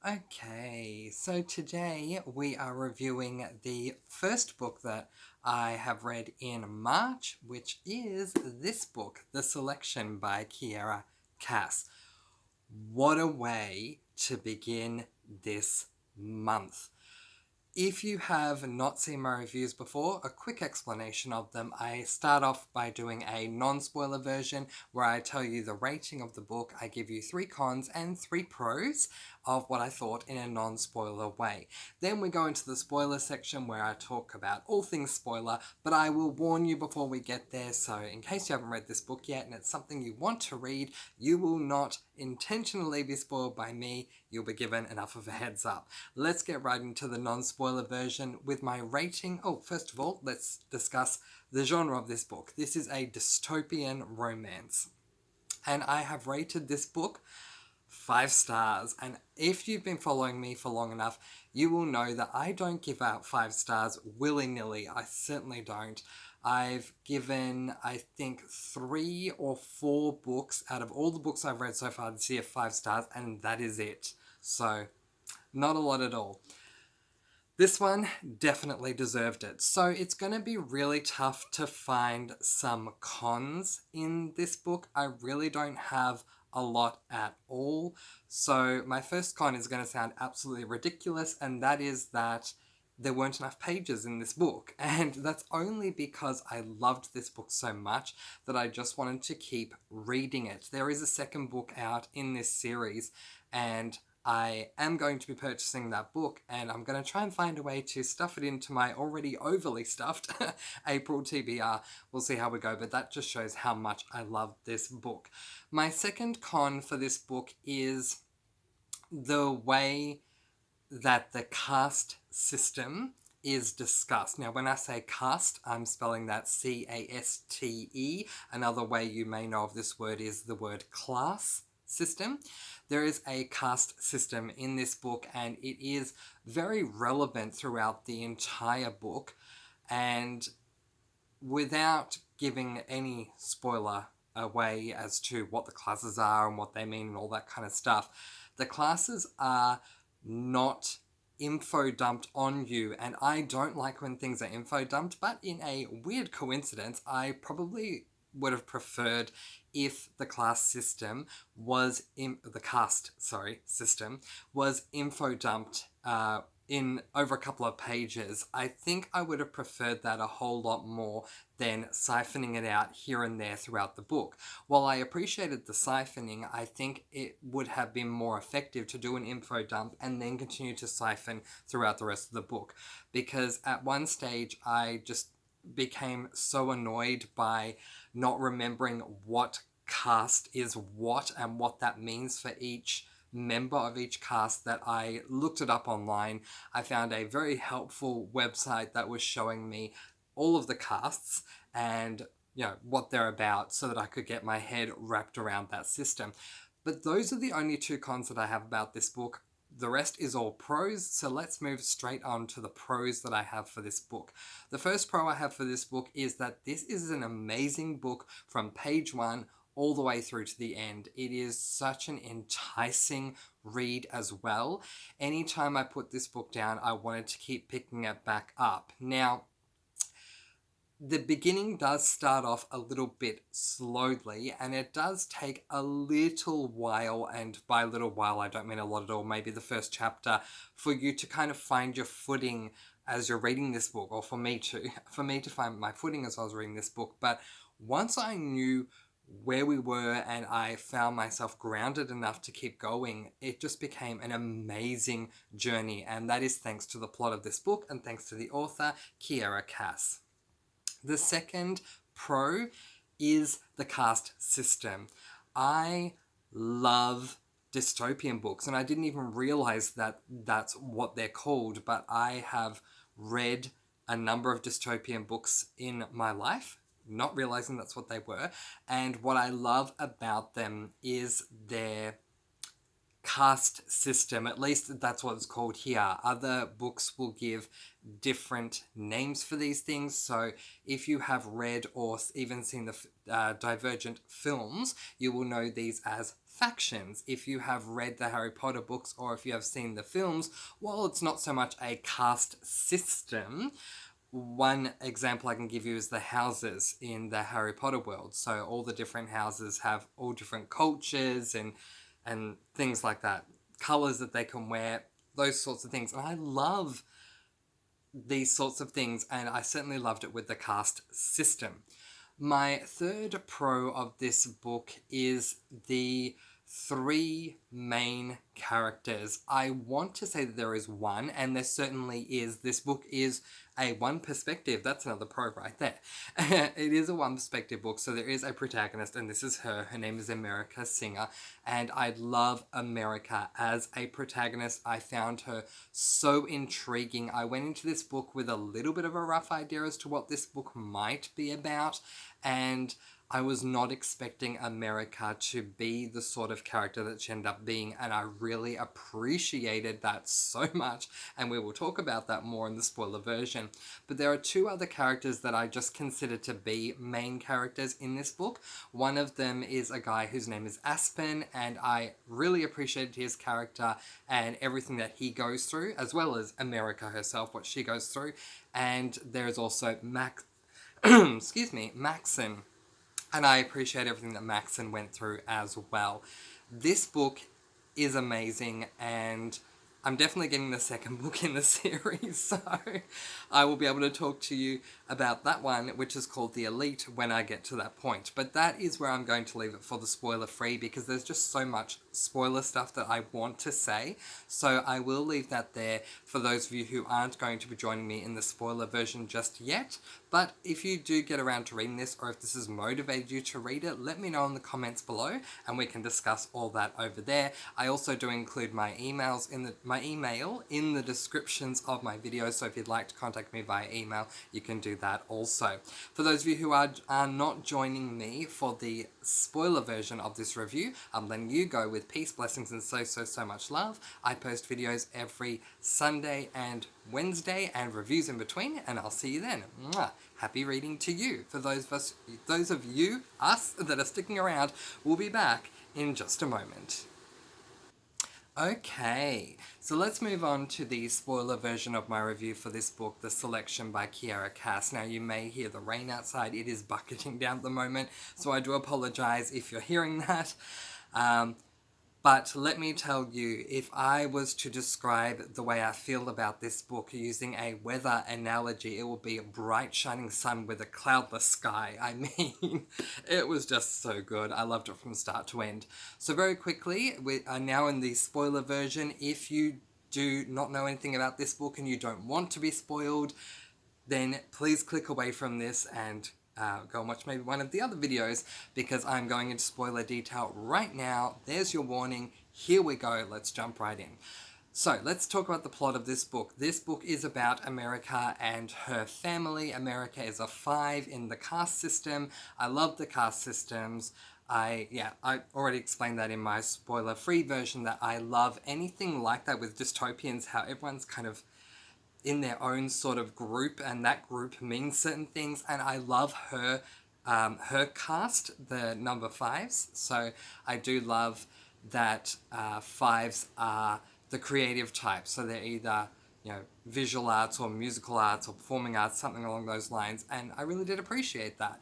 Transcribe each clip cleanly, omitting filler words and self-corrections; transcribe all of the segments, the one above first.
Okay, so today we are reviewing the first book that I have read in March, which is this book, The Selection by Kiera Cass. What a way to begin this month. If you have not seen my reviews before, a quick explanation of them. I start off by doing a non-spoiler version where I tell you the rating of the book. I give you 3 cons and 3 pros of what I thought in a non-spoiler way. Then we go into the spoiler section where I talk about all things spoiler, but I will warn you before we get there, so in case you haven't read this book yet and it's something you want to read, you will not intentionally be spoiled by me. You'll be given enough of a heads up. Let's get right into the non-spoiler version with my rating. Oh, first of all, let's discuss the genre of this book. This is a dystopian romance, and I have rated this book 5 stars. And if you've been following me for long enough, you will know that I don't give out 5 stars willy-nilly. I certainly don't. I've given, I think, 3 or 4 books out of all the books I've read so far this year 5 stars, and that is it. So, not a lot at all. This one definitely deserved it. So it's going to be really tough to find some cons in this book. I really don't have a lot at all. So my first con is going to sound absolutely ridiculous, and that is that there weren't enough pages in this book. And that's only because I loved this book so much that I just wanted to keep reading it. There is a second book out in this series, and I am going to be purchasing that book, and I'm going to try and find a way to stuff it into my already overly stuffed April TBR. We'll see how we go, but that just shows how much I love this book. My second con for this book is the way that the caste system is discussed. Now, when I say caste, I'm spelling that C-A-S-T-E. Another way you may know of this word is the word class system. There is a caste system in this book, and it is very relevant throughout the entire book. And without giving any spoiler away as to what the classes are and what they mean and all that kind of stuff, the classes are not info dumped on you, and I don't like when things are info dumped, but in a weird coincidence, I probably would have preferred if the caste system was info dumped in over a couple of pages. I think I would have preferred that a whole lot more than siphoning it out here and there throughout the book. While I appreciated the siphoning, I think it would have been more effective to do an info dump and then continue to siphon throughout the rest of the book. Because at one stage, I just became so annoyed by not remembering what caste is what and what that means for each member of each caste that I looked it up online. I found a very helpful website that was showing me all of the castes and what they're about so that I could get my head wrapped around that system. But those are the only 2 cons that I have about this book. The rest is all pros, so let's move straight on to the pros that I have for this book. The first pro I have for this book is that this is an amazing book from page 1 all the way through to the end. It is such an enticing read as well. Anytime I put this book down, I wanted to keep picking it back up. Now, the beginning does start off a little bit slowly, and it does take a little while, and by a little while I don't mean a lot at all, maybe the first chapter, for you to kind of find your footing as you're reading this book, or for me to find my footing as I was reading this book. But once I knew where we were and I found myself grounded enough to keep going, it just became an amazing journey, and that is thanks to the plot of this book and thanks to the author, Kiera Cass. The second pro is the caste system. I love dystopian books, and I didn't even realize that that's what they're called, but I have read a number of dystopian books in my life, not realizing that's what they were, and what I love about them is their caste system. At least that's what it's called here. Other books will give different names for these things, so if you have read or even seen the Divergent films, you will know these as factions. If you have read the Harry Potter books or if you have seen the films, while it's not so much a caste system, one example I can give you is the houses in the Harry Potter world. So all the different houses have all different cultures and things like that, colors that they can wear, those sorts of things. And I love these sorts of things, and I certainly loved it with the caste system. My third pro of this book is the three main characters. I want to say that there is one, and there certainly is. This book is a one perspective. That's another pro right there. It is a one perspective book, so there is a protagonist, and this is her. Her name is America Singer, and I love America as a protagonist. I found her so intriguing. I went into this book with a little bit of a rough idea as to what this book might be about, and I was not expecting America to be the sort of character that she ended up being, and I really appreciated that so much, and we will talk about that more in the spoiler version. But there are two other characters that I just consider to be main characters in this book. One of them is a guy whose name is Aspen, and I really appreciated his character and everything that he goes through, as well as America herself, what she goes through. And there's also Maxon. And I appreciate everything that Maxon went through as well. This book is amazing, and I'm definitely getting the second book in the series, so I will be able to talk to you about that one, which is called The Elite, when I get to that point. But that is where I'm going to leave it for the spoiler free, because there's just so much spoiler stuff that I want to say. So I will leave that there for those of you who aren't going to be joining me in the spoiler version just yet. But if you do get around to reading this, or if this has motivated you to read it, let me know in the comments below, and we can discuss all that over there. I also do include my email in the descriptions of my videos, so if you'd like to contact me via email, you can do that also. For those of you who are not joining me for the spoiler version of this review, I'm letting you go with peace, blessings, and so much love. I post videos every Sunday and Wednesday and reviews in between, and I'll see you then. Mwah. Happy reading to you. For those of you, us, that are sticking around, we'll be back in just a moment. Okay, so let's move on to the spoiler version of my review for this book, The Selection by Kiera Cass. Now, you may hear the rain outside. It is bucketing down at the moment, so I do apologize if you're hearing that. But let me tell you, if I was to describe the way I feel about this book using a weather analogy, it would be a bright shining sun with a cloudless sky. I mean, it was just so good. I loved it from start to end. So very quickly, we are now in the spoiler version. If you do not know anything about this book and you don't want to be spoiled, then please click away from this and go and watch maybe one of the other videos, because I'm going into spoiler detail right now. There's your warning. Here we go. Let's jump right in. So let's talk about the plot of this book. This book is about America and her family. America is a 5 in the caste system. I love the caste systems. I already explained that in my spoiler-free version, that I love anything like that with dystopians, how everyone's kind of in their own sort of group, and that group means certain things, and I love her cast, the number 5s. So I do love that 5s are the creative type, so they're either, you know, visual arts or musical arts or performing arts, something along those lines, and I really did appreciate that.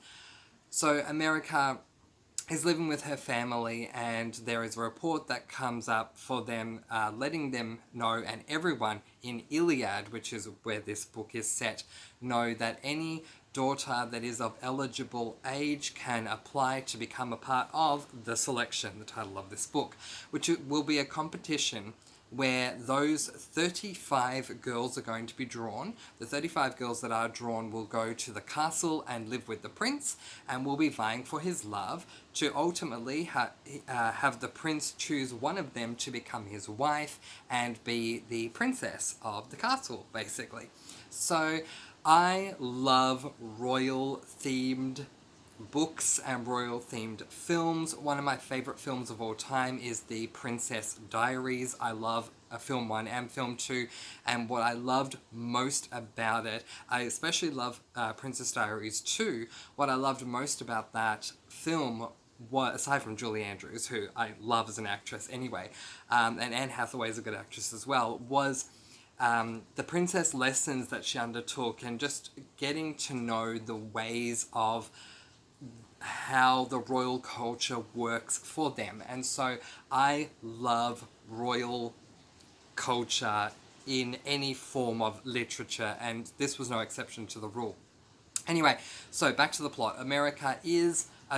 So America is living with her family, and there is a report that comes up for them, letting them know, and everyone in Iliad, which is where this book is set, know that any daughter that is of eligible age can apply to become a part of The Selection, the title of this book, which will be a competition where those 35 girls are going to be drawn. The 35 girls that are drawn will go to the castle and live with the prince, and will be vying for his love, to ultimately have the prince choose one of them to become his wife and be the princess of the castle, basically. So I love royal-themed books and royal-themed films. One of my favourite films of all time is The Princess Diaries. I love film 1 and film 2, and what I loved most about it, I especially love Princess Diaries 2, what I loved most about that film was, aside from Julie Andrews, who I love as an actress anyway, and Anne Hathaway is a good actress as well, was the princess lessons that she undertook and just getting to know the ways of how the royal culture works for them. And so I love royal culture in any form of literature, and this was no exception to the rule. Anyway, so back to the plot. America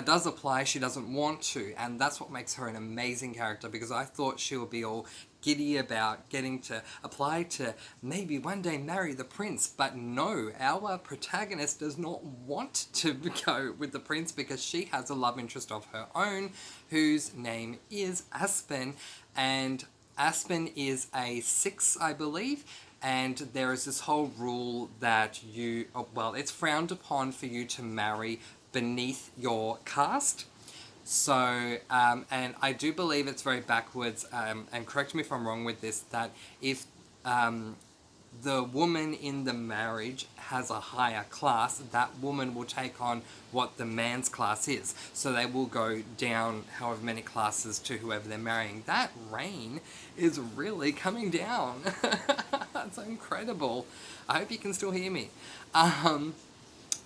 does apply, she doesn't want to, and that's what makes her an amazing character, because I thought she would be all giddy about getting to apply to maybe one day marry the prince, but no, our protagonist does not want to go with the prince because she has a love interest of her own, whose name is Aspen, and Aspen is a 6, I believe, and there is this whole rule that it's frowned upon for you to marry beneath your caste. So, and I do believe it's very backwards, and correct me if I'm wrong with this, that if the woman in the marriage has a higher class, that woman will take on what the man's class is. So they will go down however many classes to whoever they're marrying. That rain is really coming down. That's incredible. I hope you can still hear me.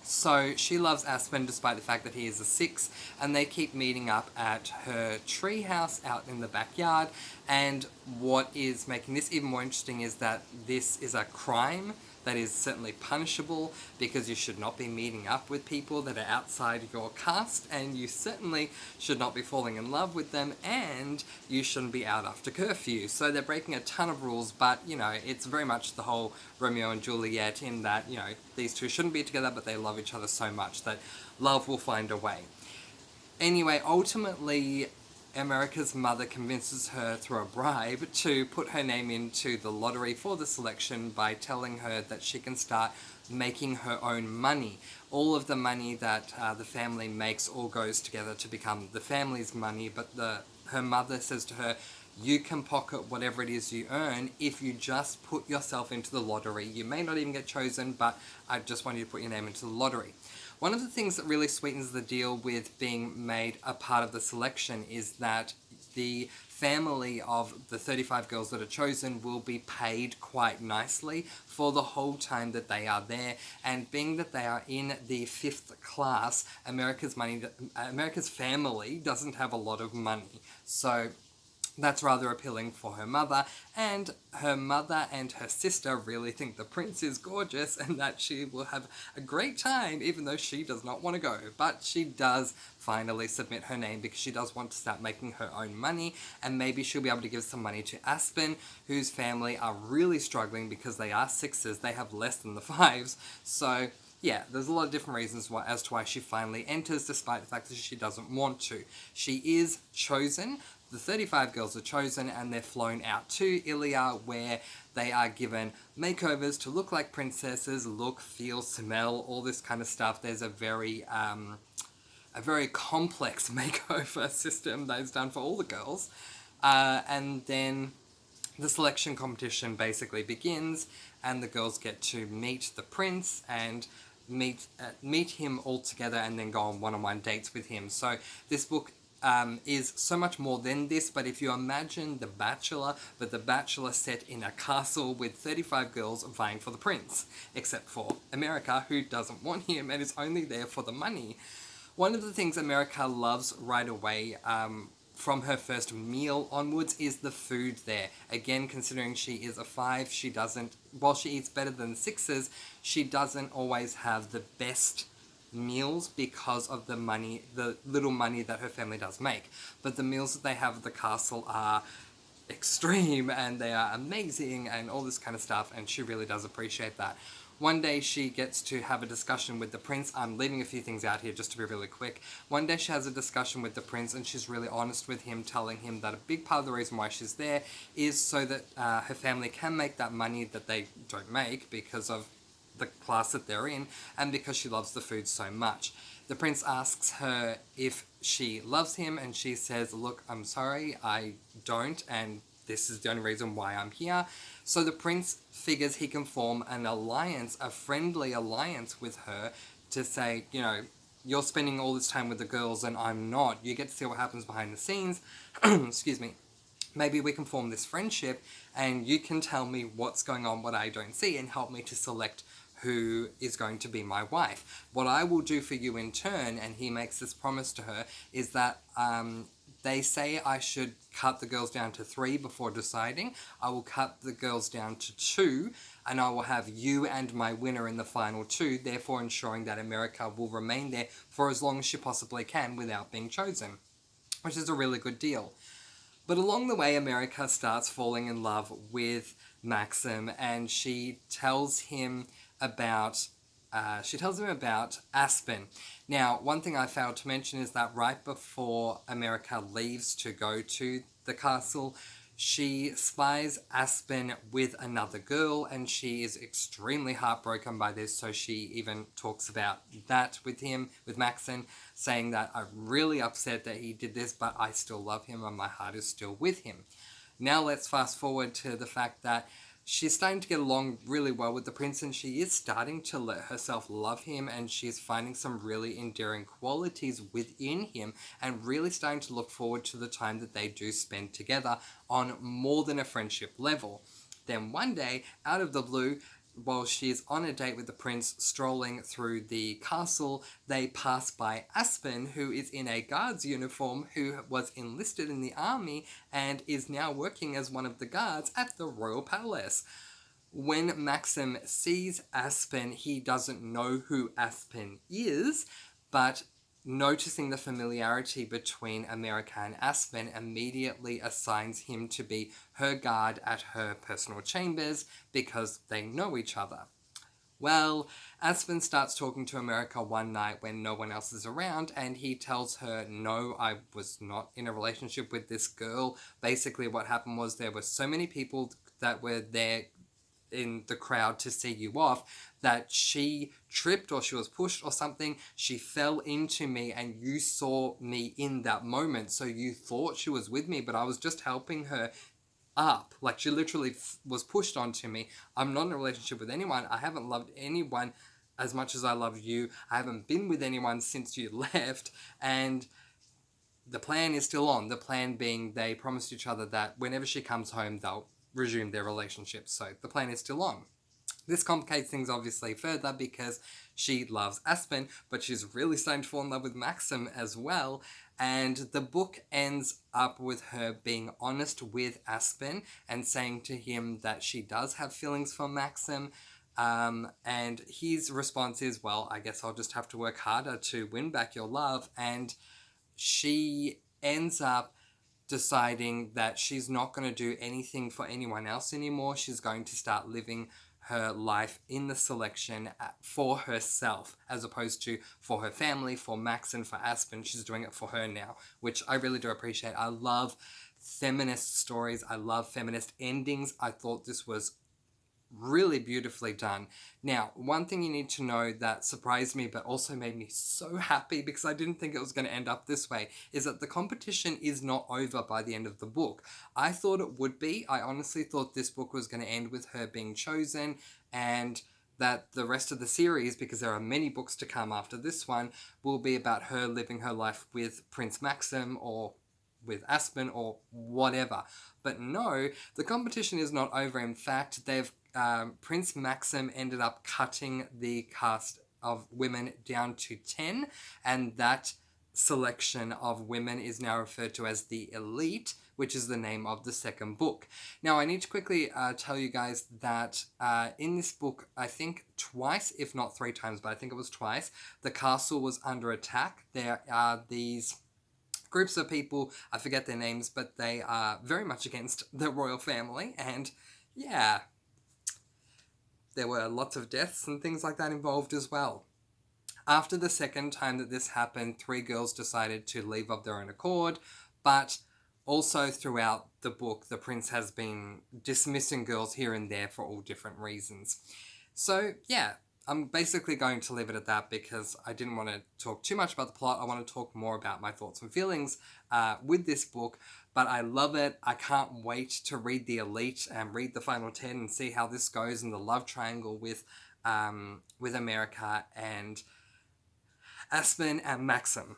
So she loves Aspen despite the fact that he is a 6, and they keep meeting up at her treehouse out in the backyard. And what is making this even more interesting is that this is a crime that is certainly punishable, because you should not be meeting up with people that are outside your caste, and you certainly should not be falling in love with them, and you shouldn't be out after curfew. So they're breaking a ton of rules, but, it's very much the whole Romeo and Juliet, in that, these two shouldn't be together, but they love each other so much that love will find a way. Anyway, ultimately, America's mother convinces her through a bribe to put her name into the lottery for the selection by telling her that she can start making her own money. All of the money that the family makes all goes together to become the family's money, but her mother says to her, you can pocket whatever it is you earn if you just put yourself into the lottery. You may not even get chosen, but I just want you to put your name into the lottery. One of the things that really sweetens the deal with being made a part of the selection is that the family of the 35 girls that are chosen will be paid quite nicely for the whole time that they are there. And being that they are in the 5th class, America's family doesn't have a lot of money. So that's rather appealing for her mother, and her sister really think the prince is gorgeous and that she will have a great time, even though she does not want to go. But she does finally submit her name because she does want to start making her own money, and maybe she'll be able to give some money to Aspen, whose family are really struggling because they are 6s, they have less than the 5s. So yeah, there's a lot of different reasons as to why she finally enters, despite the fact that she doesn't want to. She is chosen. The 35 girls are chosen, and they're flown out to Ilia, where they are given makeovers to look like princesses, look, feel, smell, all this kind of stuff. There's a very complex makeover system that is done for all the girls. And then the selection competition basically begins, and the girls get to meet the prince and meet him all together, and then go on one-on-one dates with him. So this book is so much more than this, but if you imagine The Bachelor, but The Bachelor set in a castle with 35 girls vying for the prince, except for America, who doesn't want him and is only there for the money. One of the things America loves right away, from her first meal onwards, is the food there. Again, considering she is a 5, while she eats better than 6s, she doesn't always have the best meals because of the little money that her family does make. But the meals that they have at the castle are extreme, and they are amazing, and all this kind of stuff, and she really does appreciate that. One day she gets to have a discussion with the prince. I'm leaving a few things out here just to be really quick. One day she has a discussion with the prince, and she's really honest with him, telling him that a big part of the reason why she's there is so that her family can make that money that they don't make because of the class that they're in, and because she loves the food so much. The prince asks her if she loves him, and she says, look, I'm sorry, I don't, and this is the only reason why I'm here. So the prince figures he can form an alliance, a friendly alliance with her, to say, you're spending all this time with the girls and I'm not. You get to see what happens behind the scenes. Excuse me. Maybe we can form this friendship and you can tell me what's going on, what I don't see, and help me to select who is going to be my wife. What I will do for you in turn," and he makes this promise to her, "is that they say I should cut the girls down to 3 before deciding. I will cut the girls down to 2, and I will have you and my winner in the final 2, therefore ensuring that America will remain there for as long as she possibly can without being chosen," which is a really good deal. But along the way, America starts falling in love with Maxim, and she tells him about Aspen. Now, one thing I failed to mention is that right before America leaves to go to the castle, she spies Aspen with another girl, and she is extremely heartbroken by this, so she even talks about that with him, with Maxim, saying that "I'm really upset that he did this, but I still love him and my heart is still with him." Now let's fast forward to the fact that she's starting to get along really well with the prince, and she is starting to let herself love him, and she's finding some really endearing qualities within him, and really starting to look forward to the time that they do spend together on more than a friendship level. Then one day, out of the blue, while she's on a date with the prince, strolling through the castle, they pass by Aspen, who is in a guard's uniform, who was enlisted in the army and is now working as one of the guards at the royal palace. When Maxim sees Aspen, he doesn't know who Aspen is, but noticing the familiarity between America and Aspen, immediately assigns him to be her guard at her personal chambers because they know each other. Well, Aspen starts talking to America one night when no one else is around, and he tells her, "No, I was not in a relationship with this girl." Basically, what happened was there were so many people that were there in the crowd to see you off that she tripped, or she was pushed or something. She fell into me and you saw me in that moment, so you thought she was with me, but I was just helping her up. Like, she literally was pushed onto me. I'm not in a relationship with anyone. I haven't loved anyone as much as I love you. I haven't been with anyone since you left, and the plan is still on. The plan being they promised each other that whenever she comes home, they'll resume their relationship. So the plan is still on. This complicates things obviously further because she loves Aspen, but she's really starting to fall in love with Maxim as well. And the book ends up with her being honest with Aspen and saying to him that she does have feelings for Maxim. And his response is, "Well, I guess I'll just have to work harder to win back your love." And she ends up deciding that she's not going to do anything for anyone else anymore. She's going to start living her life in the selection for herself, as opposed to for her family, for Max and for Aspen. She's doing it for her now, which I really do appreciate. I love feminist stories. I love feminist endings. I thought this was really beautifully done. Now, one thing you need to know that surprised me but also made me so happy, because I didn't think it was going to end up this way, is that the competition is not over by the end of the book. I thought it would be. I honestly thought this book was going to end with her being chosen, and that the rest of the series, because there are many books to come after this one, will be about her living her life with Prince Maxim or with Aspen or whatever. But no, the competition is not over. In fact, Prince Maxim ended up cutting the cast of women down to 10, and that selection of women is now referred to as the Elite, which is the name of the second book. Now, I need to quickly tell you guys that in this book, I think twice, if not 3 times, but I think it was twice, the castle was under attack. There are these groups of people, I forget their names, but they are very much against the royal family, and yeah, there were lots of deaths and things like that involved as well. After the second time that this happened, 3 girls decided to leave of their own accord, but also throughout the book, the prince has been dismissing girls here and there for all different reasons. So, yeah, I'm basically going to leave it at that because I didn't want to talk too much about the plot. I want to talk more about my thoughts and feelings with this book, but I love it. I can't wait to read The Elite and read the final 10 and see how this goes in the love triangle with America and Aspen and Maxim.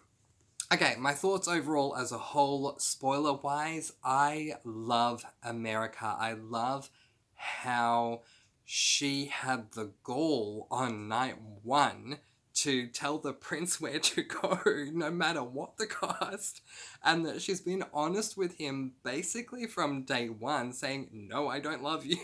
Okay, my thoughts overall as a whole, spoiler wise, I love America. I love how she had the gall on night one to tell the prince where to go, no matter what the cost, and that she's been honest with him basically from day one, saying, no, I don't love you,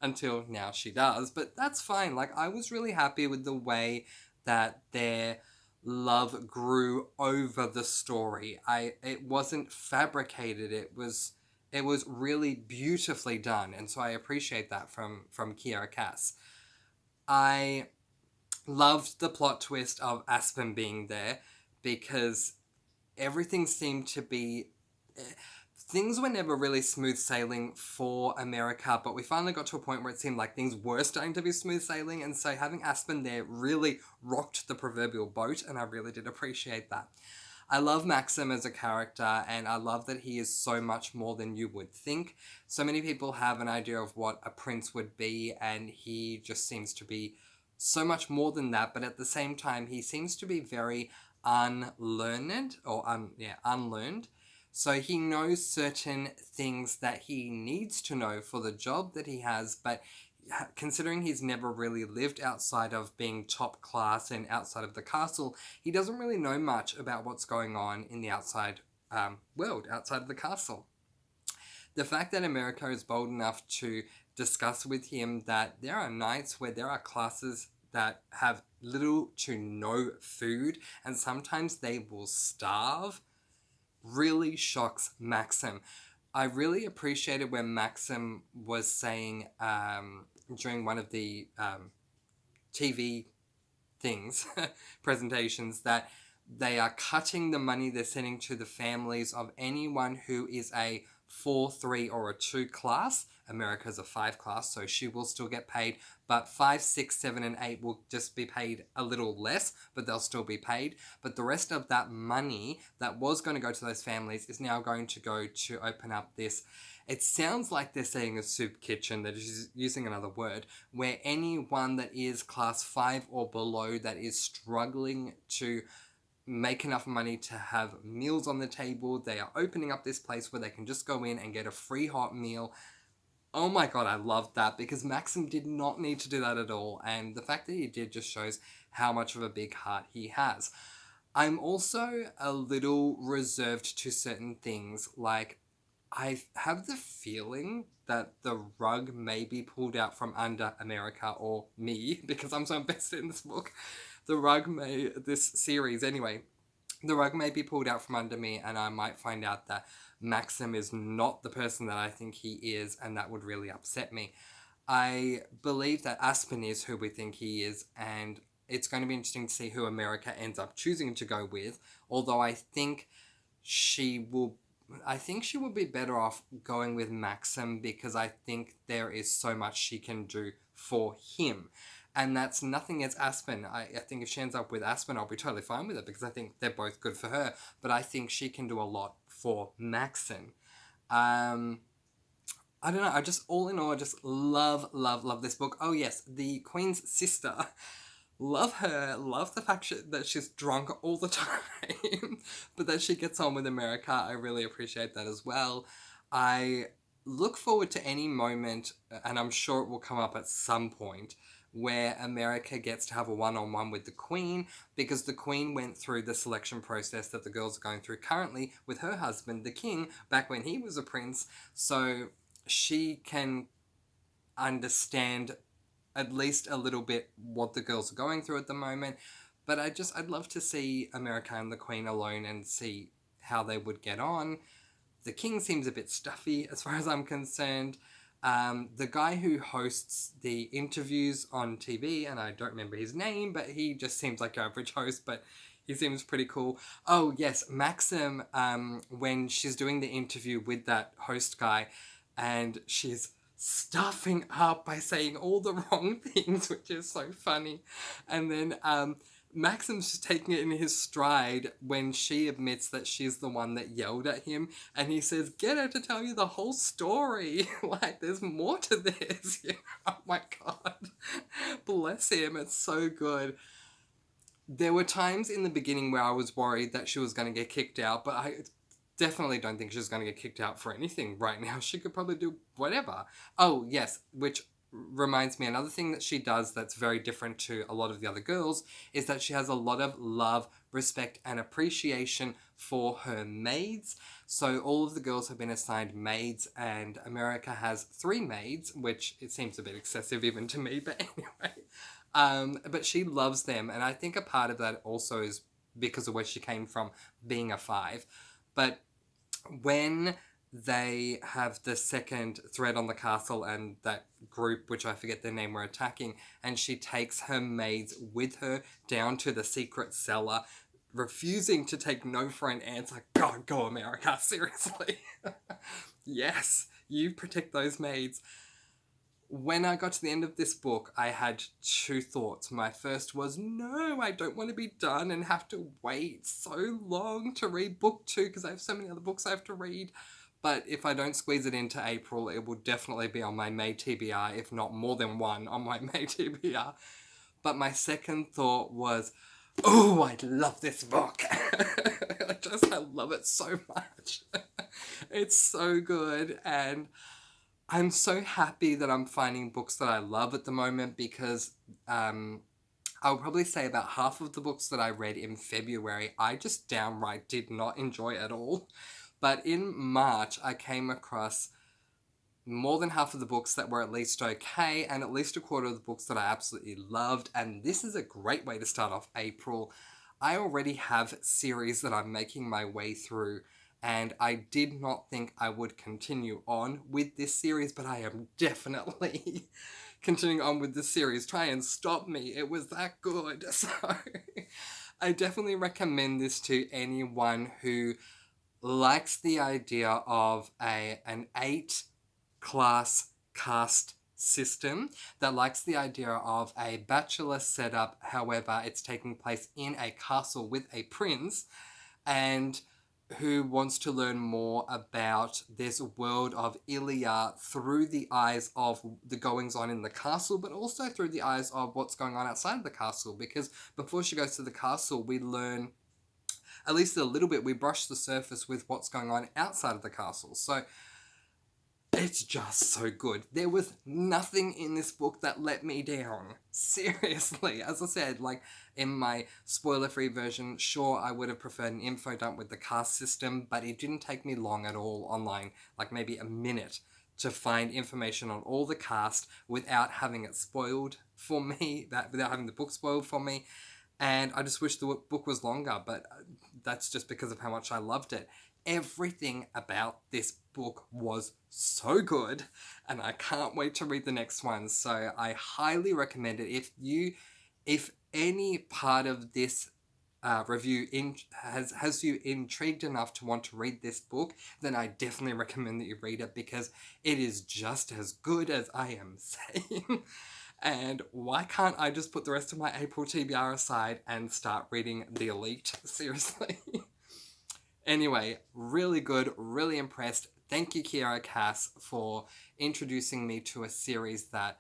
until now she does, but that's fine. Like, I was really happy with the way that their love grew over the story. It wasn't fabricated. It was really beautifully done, and so I appreciate that from Kiera Cass. I loved the plot twist of Aspen being there because everything seemed to be. Things were never really smooth sailing for America, but we finally got to a point where it seemed like things were starting to be smooth sailing, and so having Aspen there really rocked the proverbial boat, and I really did appreciate that. I love Maxim as a character, and I love that he is so much more than you would think. So many people have an idea of what a prince would be, and he just seems to be so much more than that, but at the same time, he seems to be very unlearned, or unlearned. So he knows certain things that he needs to know for the job that he has, but considering he's never really lived outside of being top class and outside of the castle, he doesn't really know much about what's going on in the outside world, outside of the castle. The fact that America is bold enough to discuss with him that there are nights where there are classes that have little to no food, and sometimes they will starve, really shocks Maxim. I really appreciated when Maxim was saying during one of the TV things, presentations, that they are cutting the money they're sending to the families of anyone who is a 4, 3, or a 2 class. America's a 5 class, so she will still get paid, but 5, 6, 7, and 8 will just be paid a little less, but they'll still be paid. But the rest of that money that was going to go to those families is now going to go to open up this. It sounds like they're saying a soup kitchen, that is using another word, where anyone that is class 5 or below that is struggling to make enough money to have meals on the table, they are opening up this place where they can just go in and get a free hot meal. Oh my god, I loved that, because Maxim did not need to do that at all, and the fact that he did just shows how much of a big heart he has. I'm also a little reserved to certain things, like I have the feeling that the rug may be pulled out from under America, or me, because I'm so invested in this book. This series anyway, the rug may be pulled out from under me, and I might find out that Maxim is not the person that I think he is, and that would really upset me. I believe that Aspen is who we think he is, and it's going to be interesting to see who America ends up choosing to go with, although I think she will be better off going with Maxim, because I think there is so much she can do for him. And that's nothing against Aspen. I think if she ends up with Aspen, I'll be totally fine with it, because I think they're both good for her. But I think she can do a lot for Maxim. I don't know. All in all, I just love this book. Oh yes, the Queen's sister. Love her. Love the fact that she's drunk all the time, but that she gets on with America. I really appreciate that as well. I look forward to any moment, and I'm sure it will come up at some point, where America gets to have a one-on-one with the Queen, because the Queen went through the selection process that the girls are going through currently with her husband, the King, back when he was a prince, so she can understand at least a little bit what the girls are going through at the moment. But I'd love to see America and the Queen alone and see how they would get on. The King seems a bit stuffy as far as I'm concerned. The guy who hosts the interviews on TV, and I don't remember his name, but he just seems like your average host, but he seems pretty cool. Oh, yes, Maxim, when she's doing the interview with that host guy, and she's stuffing up by saying all the wrong things, which is so funny. And then Maxim's just taking it in his stride when she admits that she's the one that yelled at him, and he says, get her to tell you the whole story. Like, there's more to this. Oh my god. Bless him. It's so good. There were times in the beginning where I was worried that she was going to get kicked out, but I definitely don't think she's going to get kicked out for anything right now. She could probably do whatever. Oh, yes, which reminds me, another thing that she does that's very different to a lot of the other girls is that she has a lot of love, respect, and appreciation for her maids. So all of the girls have been assigned maids, and America has 3 maids, which it seems a bit excessive even to me, but anyway. But she loves them, and I think a part of that also is because of where she came from, being a 5. But when they have the second threat on the castle and that group, which I forget their name, were attacking, and she takes her maids with her down to the secret cellar, refusing to take no for an answer. God, go America, seriously. Yes, you protect those maids. When I got to the end of this book, I had 2 thoughts. My first was, no, I don't want to be done and have to wait so long to read book 2 because I have so many other books I have to read. But if I don't squeeze it into April, it will definitely be on my May TBR, if not more than one on my May TBR. But my second thought was, oh, I love this book. I love it so much. It's so good, and I'm so happy that I'm finding books that I love at the moment because I'll probably say about half of the books that I read in February, I just downright did not enjoy at all. But in March, I came across more than half of the books that were at least okay, and at least a quarter of the books that I absolutely loved. And this is a great way to start off April. I already have series that I'm making my way through, and I did not think I would continue on with this series, but I am definitely continuing on with this series. Try and stop me. It was that good. So I definitely recommend this to anyone who likes the idea of an 8-class cast system, that likes the idea of a bachelor setup, however it's taking place in a castle with a prince, and who wants to learn more about this world of Ilya through the eyes of the goings on in the castle, but also through the eyes of what's going on outside of the castle, because before she goes to the castle, we learn at least a little bit, we brush the surface with what's going on outside of the castle. So it's just so good. There was nothing in this book that let me down. Seriously. As I said, like in my spoiler-free version, sure, I would have preferred an info dump with the cast system, but it didn't take me long at all online, like maybe a minute, to find information on all the cast without having it spoiled for me, without having the book spoiled for me. And I just wish the book was longer, but that's just because of how much I loved it. Everything about this book was so good, and I can't wait to read the next one. So I highly recommend it. If any part of this review has you intrigued enough to want to read this book, then I definitely recommend that you read it because it is just as good as I am saying. And why can't I just put the rest of my April TBR aside and start reading The Elite? Seriously. Anyway, really good, really impressed. Thank you, Kiera Cass, for introducing me to a series that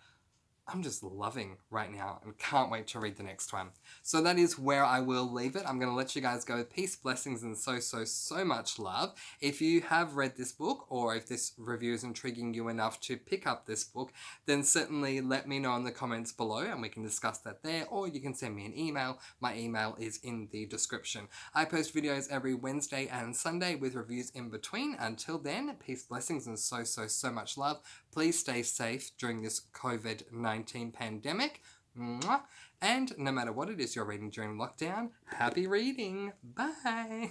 I'm just loving right now and can't wait to read the next one. So that is where I will leave it. I'm going to let you guys go. Peace, blessings, and so much love. If you have read this book, or if this review is intriguing you enough to pick up this book, then certainly let me know in the comments below and we can discuss that there, or you can send me an email. My email is in the description. I post videos every Wednesday and Sunday with reviews in between. Until then, peace, blessings, and so much love. Please stay safe during this COVID-19 pandemic. Mwah. And no matter what it is you're reading during lockdown, happy reading. Bye.